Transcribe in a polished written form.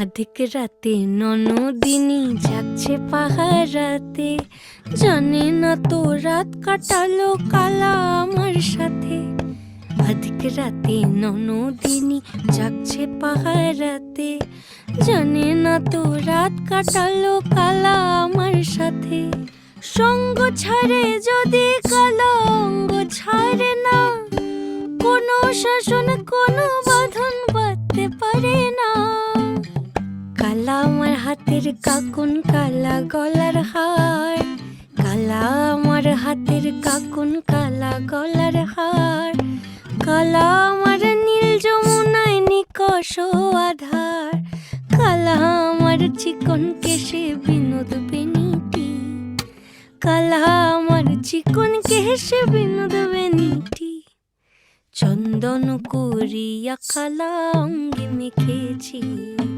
আধিক রাতে ননদিনী যাচ্ছে পাহারাতে, জানে না তো রাত কাটালো কালা আমার সাথে। আধিক রাতে ননদিনী যাচ্ছে পাহারাতে, জানে না তো রাত কাটালো কালা আমার সাথে। সঙ্গ ছাড়ে যদি কালা অঙ্গ ছাড়ে না, কোনো শাসন কোনো বাঁধন বাঁধতে পারে না। কালা আমার হাতের কাকুন কালা গলার হার, কালা আমার হাতের কাকুন কালা গলার হার। কালা আমার নীল যমুনায় নিকষ আধার, কালা আমার চিকন কেশে বিনোদ বেনিটি, কালা আমার চিকন কেশে বিনোদ বেনিটি। চন্দন করিয়া কালা অঙ্গে মেখেছি।